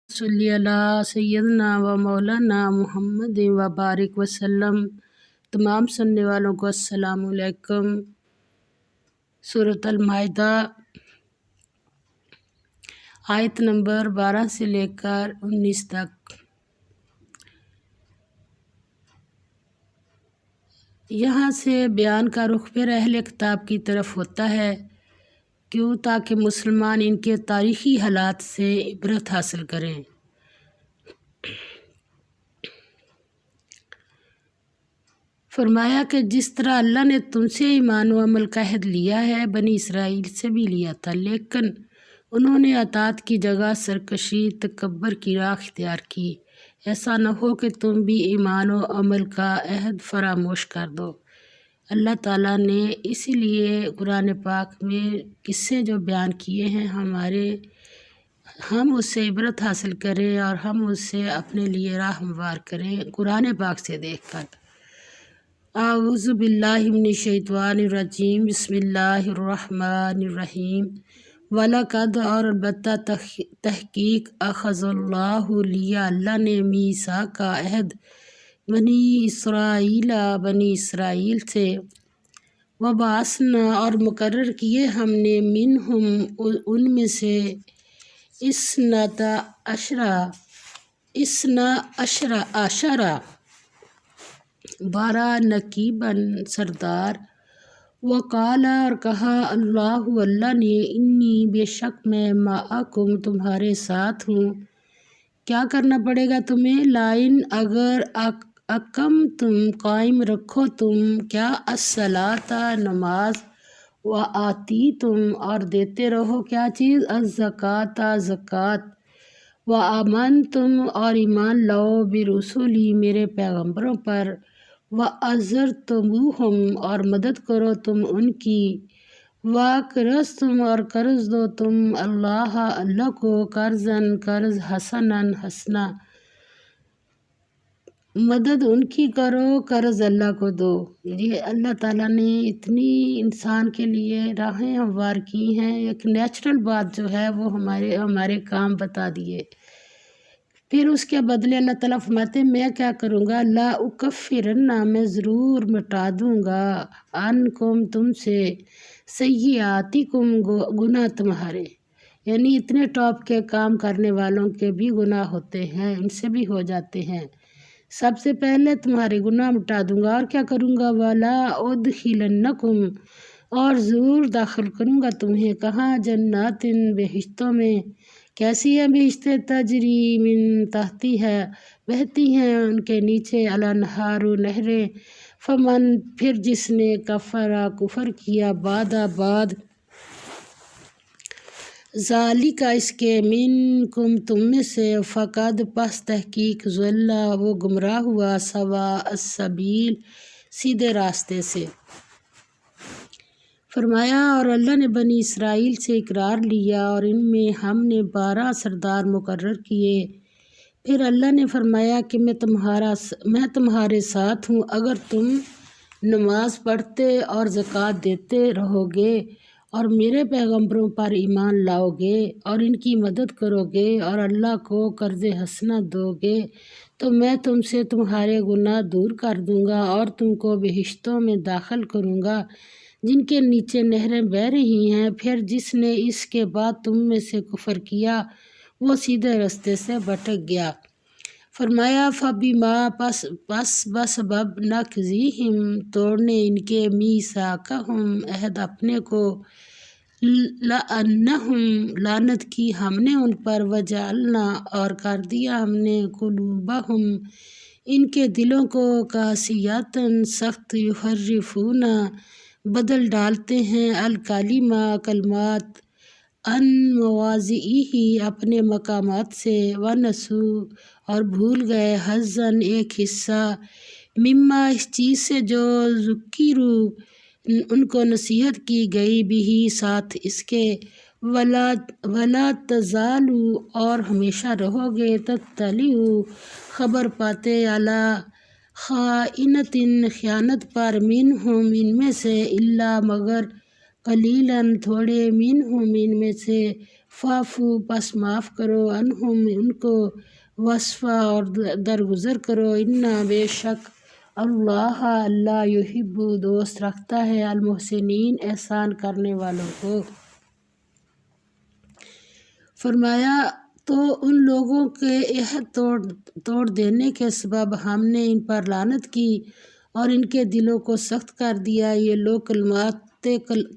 صلی اللہ سیدنا و مولانا محمد و بارک وسلم۔ تمام سننے والوں کو السلام علیکم۔ سورۃ المائدہ آیت نمبر 12 سے لے کر 19 تک۔ یہاں سے بیان کا رخ پھر اہل کتاب کی طرف ہوتا ہے، کیوں؟ تاکہ مسلمان ان کے تاریخی حالات سے عبرت حاصل کریں۔ فرمایا کہ جس طرح اللہ نے تم سے ایمان و عمل کا عہد لیا ہے، بنی اسرائیل سے بھی لیا تھا، لیکن انہوں نے اطاعت کی جگہ سرکشی، تکبر کی راہ اختیار کی۔ ایسا نہ ہو کہ تم بھی ایمان و عمل کا عہد فراموش کر دو۔ اللہ تعالیٰ نے اسی لیے قرآن پاک میں قصے جو بیان کیے ہیں ہم اس سے عبرت حاصل کریں اور ہم اس سے اپنے لیے راہ ہموار کریں قرآن پاک سے دیکھ کر۔ اعوذ باللہ من الشیطان الرجیم، بسم اللہ الرحمن الرحیم۔ وَلَقَدْ اور البتہ تحقیق اخذ اللہ لیا اللہ نے میثاق کا عہد بنی اسرائیل سے، وَبَعَثْنَا اور مقرر کیے ہم نے منہم ان میں سے اثنا عشرہ 12 نقیباً سردار، وقال اور کہا اللہ نے انی بے شک میں معکم تمہارے ساتھ ہوں۔ کیا کرنا پڑے گا تمہیں؟ لائن اگر اقم تم قائم رکھو تم کیا الصلاۃ نماز، وآتی تم اور دیتے رہو کیا چیز الزکوٰۃ زکوٰۃ، وآمن تم اور ایمان لاؤ برسولی میرے پیغمبروں پر، وعزرتموہم اور مدد کرو تم ان کی، وقرضتم اور قرض دو تم اللہ کو، قرض حسنا مدد ان کی کرو، قرض اللہ کو دو۔ یہ اللہ تعالیٰ نے اتنی انسان کے لیے راہیں ہموار کی ہیں، ایک نیچرل بات جو ہے وہ ہمارے کام بتا دیے۔ پھر اس کے بدلے اللہ تعالیٰ فرماتے ہیں میں کیا کروں گا، لا اکفرن میں ضرور مٹا دوں گا، عنکم تم سے، سیئاتکم گناہ تمہارے، یعنی اتنے ٹاپ کے کام کرنے والوں کے بھی گناہ ہوتے ہیں، ان سے بھی ہو جاتے ہیں، سب سے پہلے تمہارے گناہ مٹا دوں گا۔ اور کیا کروں گا، ولا ادخلنکم اور ضرور داخل کروں گا تمہیں، کہاں؟ جنات بہشتوں میں۔ کیسی ہے بہشتیں؟ تجری من تحتی ہے بہتی ہیں ان کے نیچے، الانہار نہریں، فمن پھر جس نے کفر کیا بعد ذالک اس کے منکم تم میں سے، فقد پس تحقیق ضل وہ گمراہ ہوا، سواء السبیل سیدھے راستے سے۔ فرمایا اور اللہ نے بنی اسرائیل سے اقرار لیا اور ان میں ہم نے 12 سردار مقرر کیے۔ پھر اللہ نے فرمایا کہ میں تمہارے ساتھ ہوں اگر تم نماز پڑھتے اور زکوٰۃ دیتے رہو گے اور میرے پیغمبروں پر ایمان لاؤ گے اور ان کی مدد کرو گے اور اللہ کو قرض حسنہ دو گے تو میں تم سے تمہارے گناہ دور کر دوں گا اور تم کو بہشتوں میں داخل کروں گا جن کے نیچے نہریں بہہ رہی ہیں۔ پھر جس نے اس کے بعد تم میں سے کفر کیا وہ سیدھے راستے سے بھٹک گیا۔ فرمایا فبما پس بسبب نقضیہم توڑنے ان کے میثاقہم عہد اپنے کو، لعنہم لعنت کی ہم نے ان پر، وجعلنا اور کر دیا ہم نے قلوبہم ان کے دلوں کو، قاسیۃ سخت، یحرفون بدل ڈالتے ہیں، الکلمہ کلمات، ان مواضعہ اپنے مقامات سے، ونسوا اور بھول گئے، حظاً ایک حصہ، مما اس چیز سے جو ذکروا ان کو نصیحت کی گئی، بھی ساتھ اس کے، ولا تزالوا اور ہمیشہ رہو گے، تطلعوا خبر پاتے، علی خائنۃ خیانت پر، منہم ان میں سے، الا مگر قلیلاً تھوڑے، منہم ان میں سے، فافو پس معاف کرو انہم ان کو، وصفا اور درگزر کرو، انا بے شک اللہ اللہ یحب دوست رکھتا ہے المحسنین احسان کرنے والوں کو۔ فرمایا تو ان لوگوں کے عہد توڑ دینے کے سبب ہم نے ان پر لعنت کی اور ان کے دلوں کو سخت کر دیا۔ یہ لوگ کلمات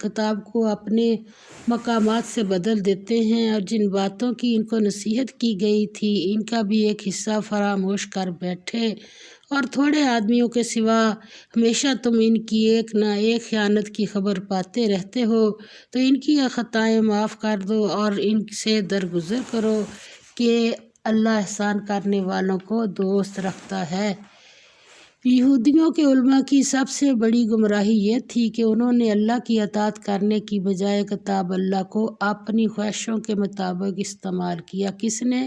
کتاب کو اپنے مقامات سے بدل دیتے ہیں اور جن باتوں کی ان کو نصیحت کی گئی تھی ان کا بھی ایک حصہ فراموش کر بیٹھے، اور تھوڑے آدمیوں کے سوا ہمیشہ تم ان کی ایک نہ ایک خیانت کی خبر پاتے رہتے ہو، تو ان کی خطائیں معاف کر دو اور ان سے درگزر کرو کہ اللہ احسان کرنے والوں کو دوست رکھتا ہے۔ یہودیوں کے علماء کی سب سے بڑی گمراہی یہ تھی کہ انہوں نے اللہ کی اطاعت کرنے کی بجائے کتاب اللہ کو اپنی خواہشوں کے مطابق استعمال کیا۔ کس نے؟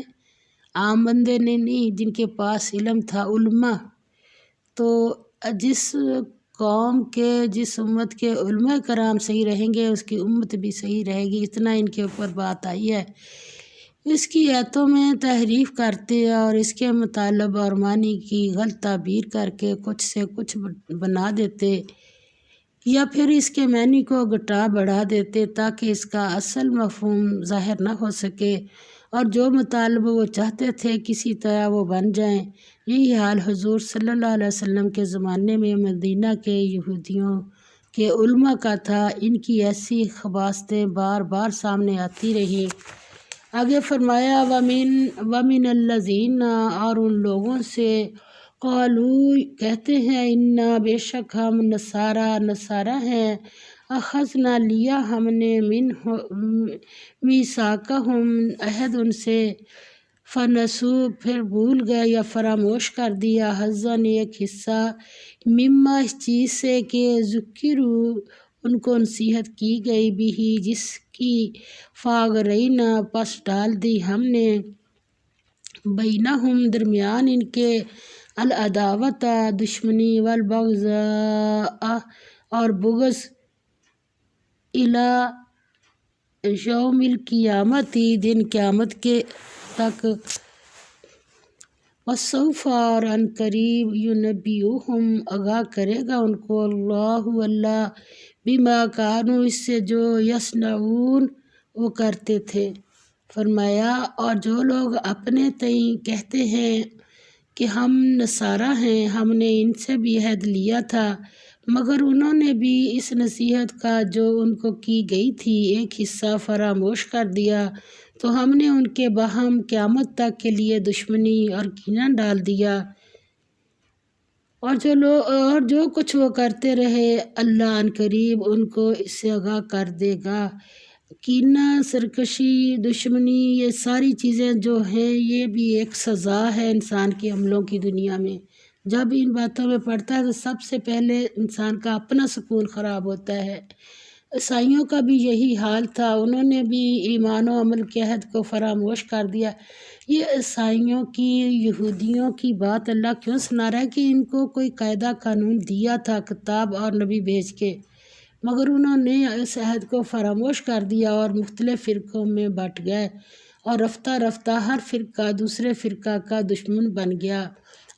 عام بندے نے نہیں، جن کے پاس علم تھا، علماء۔ تو جس قوم کے جس امت کے علماء کرام صحیح رہیں گے اس کی امت بھی صحیح رہے گی، اتنا ان کے اوپر بات آئی ہے۔ اس کی آیتوں میں تحریف کرتے اور اس کے مطالب اور معنی کی غلط تعبیر کر کے کچھ سے کچھ بنا دیتے، یا پھر اس کے معنی کو گھٹا بڑھا دیتے تاکہ اس کا اصل مفہوم ظاہر نہ ہو سکے، اور جو مطالب وہ چاہتے تھے کسی طرح وہ بن جائیں۔ یہی حال حضور صلی اللہ علیہ وسلم کے زمانے میں مدینہ کے یہودیوں کے علماء کا تھا۔ ان کی ایسی خباثتیں بار بار سامنے آتی رہی۔ آگے فرمایا وَمِنَ الَّذِينَ اور ان لوگوں سے قالوا کہتے ہیں انا بے شک ہم نصارہ ہیں، اخذنا لیا ہم نے میثاقہم عہد ان سے، فنسوا پھر بھول گئے یا فراموش کر دیا، حظاً ایک حصہ، مما اس چیز سے کہ ذکروا ان کو نصیحت کی گئی بھی جس کی، فاغرینا پس ڈال دی ہم نے، بینہم درمیان ان کے، العداوت دشمنی، والبغضاء اور بغض، الی یوم القیامت دن قیامت کے تک، وسوف اور ان قریب، ینبئہم آگاہ کرے گا ان کو، اللہ بما کانوا اس سے جو یصنعون وہ کرتے تھے۔ فرمایا اور جو لوگ اپنے تئیں کہتے ہیں کہ ہم نصارہ ہیں، ہم نے ان سے بھی عہد لیا تھا، مگر انہوں نے بھی اس نصیحت کا جو ان کو کی گئی تھی ایک حصہ فراموش کر دیا، تو ہم نے ان کے باہم قیامت تک کے لیے دشمنی اور کینہ ڈال دیا۔ اور جو کچھ وہ کرتے رہے اللہ ان قریب ان کو اس سے آگاہ کر دے گا۔ کینہ، سرکشی، دشمنی، یہ ساری چیزیں جو ہیں یہ بھی ایک سزا ہے انسان کے عملوں کی دنیا میں۔ جب ان باتوں میں پڑتا ہے تو سب سے پہلے انسان کا اپنا سکون خراب ہوتا ہے۔ عیسائیوں کا بھی یہی حال تھا، انہوں نے بھی ایمان و عمل کے عہد کو فراموش کر دیا۔ یہ عیسائیوں کی، یہودیوں کی بات اللہ کیوں سنا رہا ہے کہ ان کو کوئی قاعدہ قانون دیا تھا کتاب اور نبی بھیج کے، مگر انہوں نے اس عہد کو فراموش کر دیا اور مختلف فرقوں میں بٹ گئے، اور رفتہ رفتہ ہر فرقہ دوسرے فرقہ کا دشمن بن گیا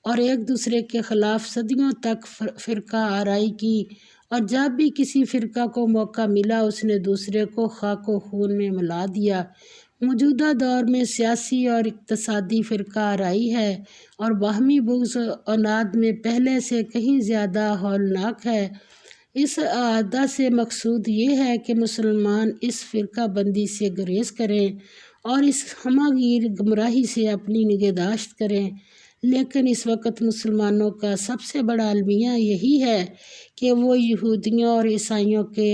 اور ایک دوسرے کے خلاف صدیوں تک فرقہ آرائی کی، اور جب بھی کسی فرقہ کو موقع ملا اس نے دوسرے کو خاک و خون میں ملا دیا۔ موجودہ دور میں سیاسی اور اقتصادی فرقہ آرائی ہے اور باہمی بغض و عناد میں پہلے سے کہیں زیادہ ہولناک ہے۔ اس اعادہ سے مقصود یہ ہے کہ مسلمان اس فرقہ بندی سے گریز کریں اور اس ہمہ گیر گمراہی سے اپنی نگہداشت کریں، لیکن اس وقت مسلمانوں کا سب سے بڑا المیہ یہی ہے کہ وہ یہودیوں اور عیسائیوں کے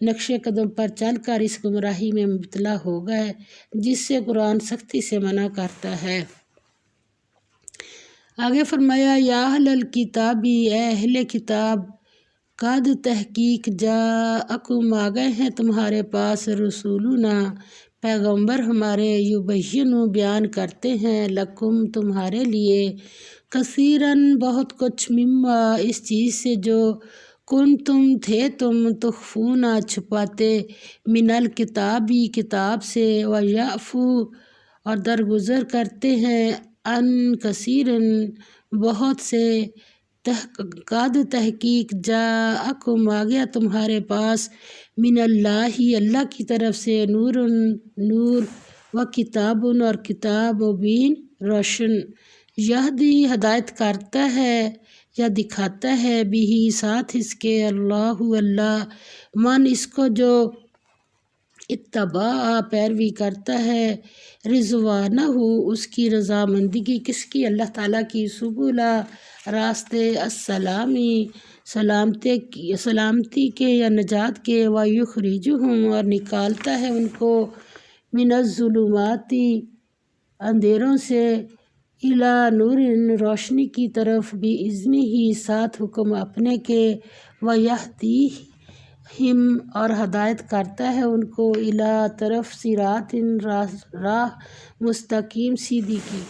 نقش قدم پر چل کر اس گمراہی میں مبتلا ہو گئے جس سے قرآن سختی سے منع کرتا ہے۔ آگے فرمایا یا اہل الکتاب اے اہل کتاب، قد تحقیق جاءکم آ گئے ہیں تمہارے پاس رسولنا پیغمبر ہمارے، یبین بیان کرتے ہیں، لکم تمہارے لیے، کثیراً بہت کچھ، مما اس چیز سے جو کن تم تھے تم تخفونا چھپاتے منل کتابی کتاب سے و یعفو اور درگزر کرتے ہیں ان کثیرن بہت سے قد تحقیق جاءکم آ گیا تمہارے پاس من اللہ کی طرف سے نور و کتاب اور کتاب مبین روشن یہدی ہدایت کرتا ہے یا دکھاتا ہے بھی ساتھ اس کے اللہ من اس کو جو اتباع پیروی کرتا ہے رضوانہ اس کی رضامندی کی، کس کی؟ اللہ تعالیٰ کی، سبلا راستے السلامی سلامتی کے یا نجات کے، ویخرجہم اور نکالتا ہے ان کو من الظلماتی اندھیروں سے الی نور روشنی کی طرف باذنہ ہی ساتھ حکم اپنے کے، ویہدیہم اور ہدایت کرتا ہے ان کو الی طرف صراط راہ مستقیم سیدھی کی۔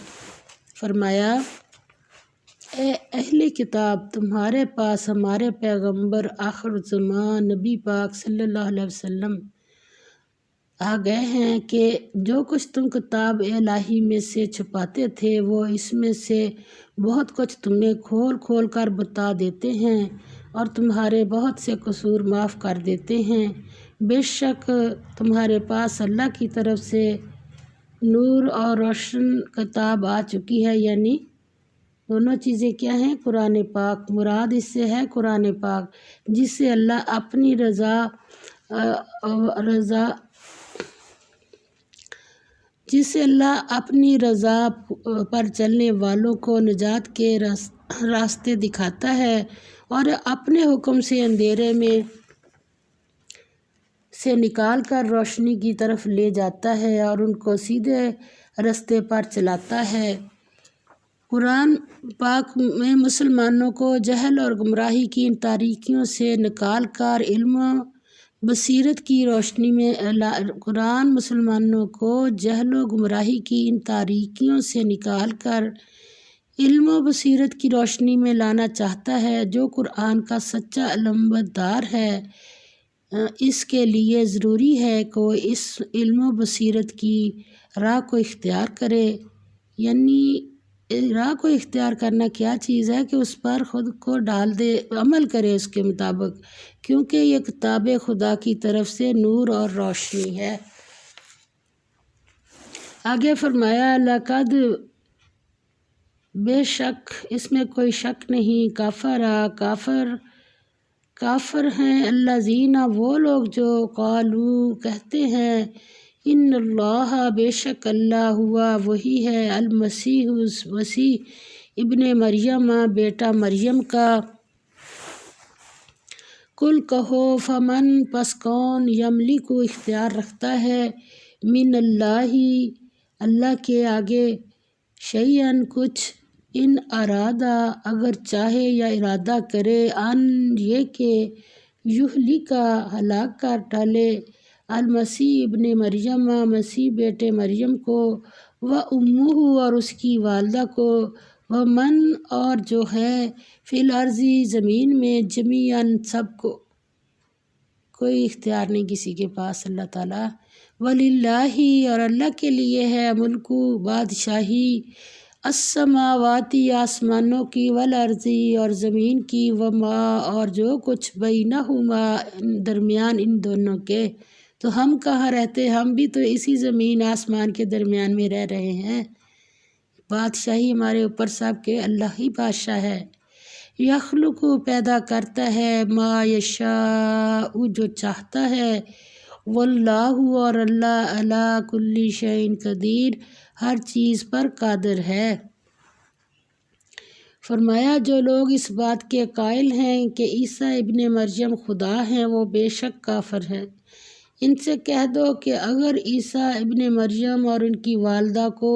فرمایا اے اہل کتاب تمہارے پاس ہمارے پیغمبر آخر الزمان نبی پاک صلی اللہ علیہ وسلم آ گئے ہیں کہ جو کچھ تم کتاب الہی میں سے چھپاتے تھے وہ اس میں سے بہت کچھ تمہیں کھول کھول کر بتا دیتے ہیں اور تمہارے بہت سے قصور معاف کر دیتے ہیں۔ بے شک تمہارے پاس اللہ کی طرف سے نور اور روشن کتاب آ چکی ہے، یعنی دونوں چیزیں کیا ہیں؟ قرآن پاک، مراد اس سے ہے قرآن پاک، جس سے اللہ اپنی رضا پر چلنے والوں کو نجات کے راستے دکھاتا ہے اور اپنے حکم سے اندھیرے میں سے نکال کر روشنی کی طرف لے جاتا ہے اور ان کو سیدھے راستے پر چلاتا ہے۔ قرآن پاک میں مسلمانوں کو جہل اور گمراہی کی ان تاریکیوں سے نکال کر علم و بصیرت کی روشنی میں قرآن مسلمانوں کو جہل و گمراہی کی ان تاریکیوں سے نکال کر علم و بصیرت کی روشنی میں لانا چاہتا ہے۔ جو قرآن کا سچا علمبردار ہے اس کے لیے ضروری ہے کہ وہ اس علم و بصیرت کی راہ کو اختیار کرے، یعنی راہ کو اختیار کرنا کیا چیز ہے کہ اس پر خود کو ڈال دے، عمل کرے اس کے مطابق، کیونکہ یہ کتاب خدا کی طرف سے نور اور روشنی ہے۔ آگے فرمایا لقد بے شک اس میں کوئی شک نہیں، کافر ہیں الذین وہ لوگ جو قالو کہتے ہیں ان اللہ بے شک اللہ ہوا وہی ہے مسیح ابن مریم بیٹا مریم کا۔ کل کہو فمن پس کون یملک اختیار رکھتا ہے من اللہ کے آگے شیئن کچھ ان ارادہ اگر چاہے یا ارادہ کرے ان یہ کہ یہلکا ہلاک کر ڈالے المسیح ابن مریم مسیح بیٹے مریم کو و امہ اور اس کی والدہ کو و من اور جو ہے فی الارض زمین میں جمیعاً سب کو، کوئی اختیار نہیں کسی کے پاس اللہ تعالیٰ۔ وللہ اور اللہ کے لیے ہے ملک بادشاہی السماواتی آسمانوں کی والارضی اور زمین کی وما اور جو کچھ بینہما درمیان ان دونوں کے۔ تو ہم کہاں رہتے؟ ہم بھی تو اسی زمین آسمان کے درمیان میں رہ رہے ہیں۔ بادشاہی ہمارے اوپر سب کے اللہ ہی بادشاہ ہے۔ یخلق پیدا کرتا ہے ما یشاء جو چاہتا ہے، واللہ اور اللہ علی کل شیء قدیر ہر چیز پر قادر ہے۔ فرمایا جو لوگ اس بات کے قائل ہیں کہ عیسیٰ ابن مریم خدا ہیں وہ بے شک کافر ہیں۔ ان سے کہہ دو کہ اگر عیسیٰ ابن مریم اور ان کی والدہ کو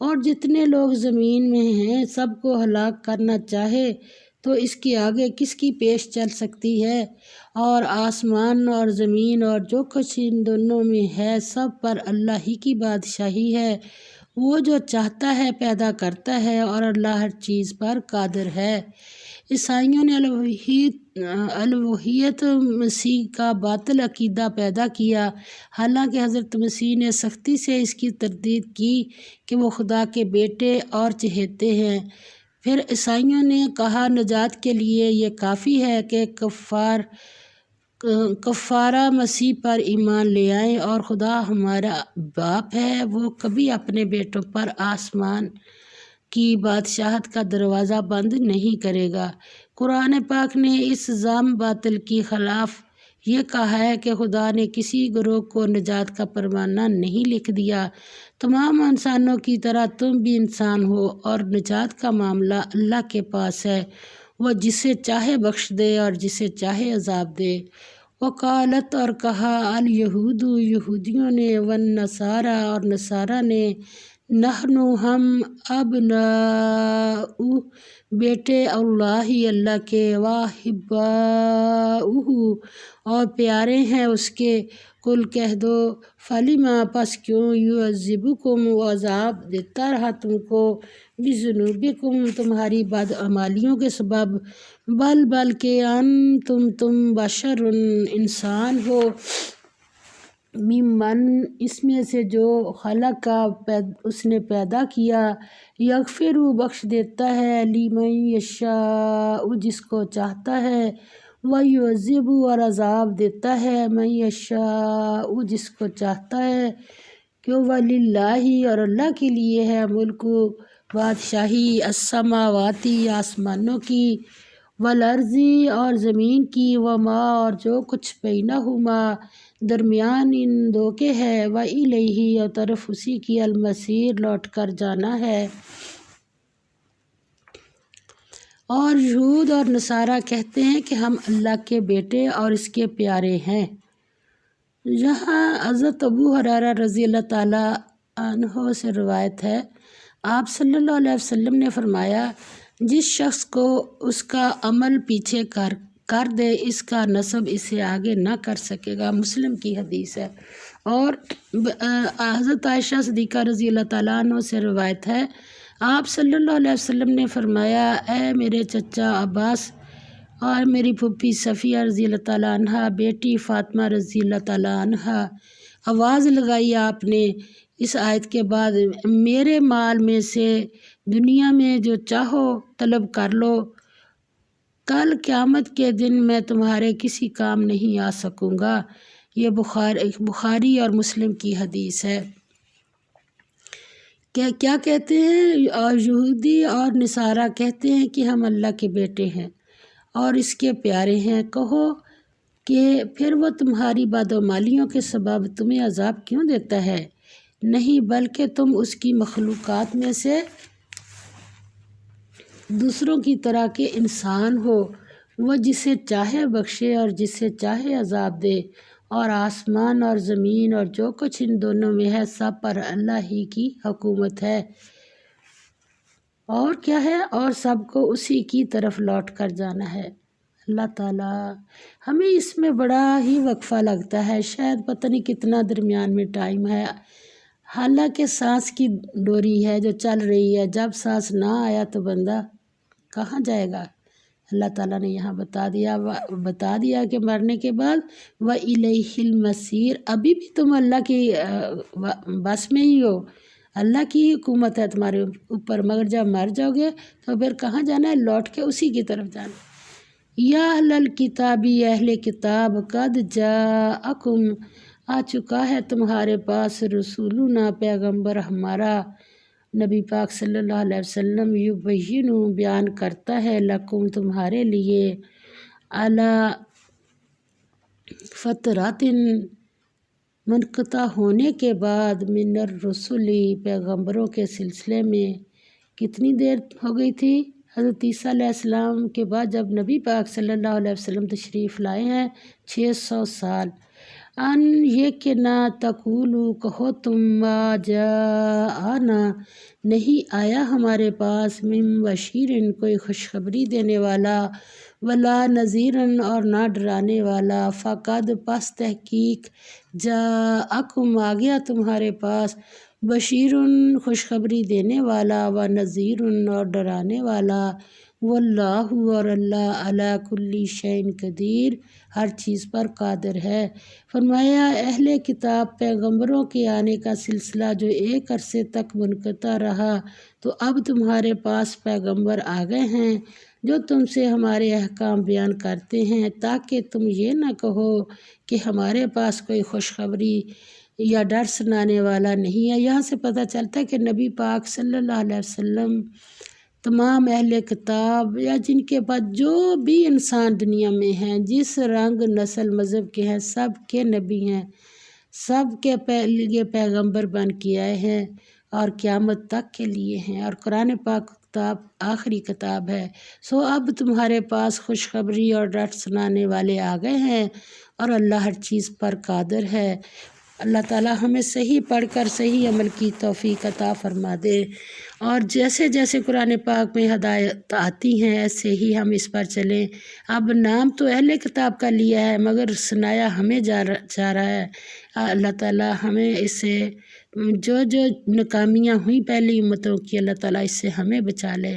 اور جتنے لوگ زمین میں ہیں سب کو ہلاک کرنا چاہے تو اس کے آگے کس کی پیش چل سکتی ہے؟ اور آسمان اور زمین اور جو کچھ ان دونوں میں ہے سب پر اللہ ہی کی بادشاہی ہے، وہ جو چاہتا ہے پیدا کرتا ہے اور اللہ ہر چیز پر قادر ہے۔ عیسائیوں نے الوہیت الوہیت مسیح کا باطل عقیدہ پیدا کیا، حالانکہ حضرت مسیح نے سختی سے اس کی تردید کی کہ وہ خدا کے بیٹے اور چہیتے ہیں۔ پھر عیسائیوں نے کہا نجات کے لیے یہ کافی ہے کہ کفارہ مسیح پر ایمان لے آئیں، اور خدا ہمارا باپ ہے، وہ کبھی اپنے بیٹوں پر آسمان کی بادشاہت کا دروازہ بند نہیں کرے گا۔ قرآن پاک نے اس ضام باطل کی خلاف یہ کہا ہے کہ خدا نے کسی گروہ کو نجات کا پروانہ نہیں لکھ دیا۔ تمام انسانوں کی طرح تم بھی انسان ہو، اور نجات کا معاملہ اللہ کے پاس ہے، وہ جسے چاہے بخش دے اور جسے چاہے عذاب دے۔ وقالت اور کہا الیہود یہودیوں نے، والنصارى اور نصارہ نے، نحن ہم ابناء بیٹے اللہ کے، واحباؤہ اور پیارے ہیں اس کے۔ قل کہہ دو فلما پس کیوں، یعذبکم وہ عذاب دیتا رہا تم کو، بذنوبکم تمہاری بدعمالیوں کے سبب، بلکہ تم بشر انسان ہو، ممن اس میں سے جو خلق کا اس نے پیدا کیا، یغفر بخش دیتا ہے، لمن یشاء جس کو چاہتا ہے، ویعذب اور عذاب دیتا ہے، من یشاء جس کو چاہتا ہے، کہ وللہ اور اللہ کے لیے ہے، ملک بادشاہی، السماواتی آسمانوں کی، والارضی اور زمین کی، وما اور جو کچھ بینہما درمیان ان دو کے ہے، وإلیہ اور طرف اسی کی، المصیر لوٹ کر جانا ہے۔ اور یہود اور نصارہ کہتے ہیں کہ ہم اللہ کے بیٹے اور اس کے پیارے ہیں۔ یہاں حضرت ابو ہریرہ رضی اللہ تعالیٰ عنہ سے روایت ہے، آپ صلی اللہ علیہ وسلم نے فرمایا، جس شخص کو اس کا عمل پیچھے کر دے، اس کا نسب اسے آگے نہ کر سکے گا۔ مسلم کی حدیث ہے۔ اور حضرت عائشہ صدیقہ رضی اللہ تعالیٰ عنہ سے روایت ہے، آپ صلی اللہ علیہ وسلم نے فرمایا، اے میرے چچا عباس اور میری پھوپھی صفیہ رضی اللہ تعالیٰ عنہ، بیٹی فاطمہ رضی اللہ تعالیٰ عنہ، آواز لگائی آپ نے اس آیت کے بعد، میرے مال میں سے دنیا میں جو چاہو طلب کر لو، کل قیامت کے دن میں تمہارے کسی کام نہیں آ سکوں گا۔ یہ بخاری اور مسلم کی حدیث ہے۔ کیا کہتے ہیں؟ اور یہودی اور نصارہ کہتے ہیں کہ ہم اللہ کے بیٹے ہیں اور اس کے پیارے ہیں۔ کہو کہ پھر وہ تمہاری بدعمالیوں کے سبب تمہیں عذاب کیوں دیتا ہے؟ نہیں، بلکہ تم اس کی مخلوقات میں سے دوسروں کی طرح کے انسان ہو، وہ جسے چاہے بخشے اور جسے چاہے عذاب دے، اور آسمان اور زمین اور جو کچھ ان دونوں میں ہے، سب پر اللہ ہی کی حکومت ہے۔ اور کیا ہے؟ اور سب کو اسی کی طرف لوٹ کر جانا ہے۔ اللہ تعالیٰ ہمیں اس میں بڑا ہی وقفہ لگتا ہے، شاید پتہ نہیں کتنا درمیان میں ٹائم ہے، حالانکہ سانس کی ڈوری ہے جو چل رہی ہے، جب سانس نہ آیا تو بندہ کہاں جائے گا؟ اللہ تعالیٰ نے یہاں بتا دیا کہ مرنے کے بعد وَإِلَيْهِ الْمَصِيرُ، ابھی بھی تم اللہ کی بس میں ہی ہو، اللہ کی حکومت ہے تمہارے اوپر، مگر جب مر جاؤ گے تو پھر کہاں جانا ہے؟ لوٹ کے اسی کی طرف جانا۔ یا اہل الکتاب، اہل کتاب، قد جاءکم آ چکا ہے تمہارے پاس، رسولنا پیغمبر ہمارا، نبی پاک صلی اللہ علیہ وسلم، یبین بیان کرتا ہے، لکم تمہارے لیے، علی فترات منقطع ہونے کے بعد، من الرسل پیغمبروں کے سلسلے میں، کتنی دیر ہو گئی تھی؟ حضرت عیسیٰ علیہ السلام کے بعد جب نبی پاک صلی اللہ علیہ وسلم تشریف لائے ہیں، 600 سال، ان یہ کہ نہ تقولو کہو تم، ما جاءنا نہیں آیا ہمارے پاس، من بشیرن کوئی خوشخبری دینے والا، ولا نذیرن اور نہ ڈرانے والا، فقد پس تحقیق، جاءکم آ گیا تمہارے پاس، بشیرن خوشخبری دینے والا، و نذیرن اور ڈرانے والا، واللہ اور اللہ علی کل شیء قدیر ہر چیز پر قادر ہے۔ فرمایا اہل کتاب پیغمبروں کے آنے کا سلسلہ جو ایک عرصے تک منقطع رہا تو اب تمہارے پاس پیغمبر آ گئے ہیں جو تم سے ہمارے احکام بیان کرتے ہیں تاکہ تم یہ نہ کہو کہ ہمارے پاس کوئی خوشخبری یا ڈر سنانے والا نہیں ہے۔ یہاں سے پتہ چلتا ہے کہ نبی پاک صلی اللہ علیہ وسلم تمام اہل کتاب یا جن کے پاس جو بھی انسان دنیا میں ہیں، جس رنگ نسل مذہب کے ہیں، سب کے نبی ہیں، سب کے لیے پیغمبر بن کے آئے ہیں اور قیامت تک کے لیے ہیں، اور قرآن پاک کتاب آخری کتاب ہے۔ سو اب تمہارے پاس خوشخبری اور ڈر سنانے والے آ گئے ہیں اور اللہ ہر چیز پر قادر ہے۔ اللہ تعالیٰ ہمیں صحیح پڑھ کر صحیح عمل کی توفیق عطا فرما دے، اور جیسے جیسے قرآن پاک میں ہدایت آتی ہیں ایسے ہی ہم اس پر چلیں۔ اب نام تو اہل کتاب کا لیا ہے مگر سنایا ہمیں جا رہا ہے۔ اللہ تعالیٰ ہمیں اس سے جو ناکامیاں ہوئیں پہلی امتوں کی، اللہ تعالیٰ اس سے ہمیں بچا لے۔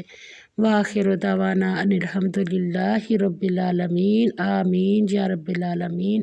وآخر دعوانا ان الحمد للہ رب العالمین، آمین یا رب العالمین۔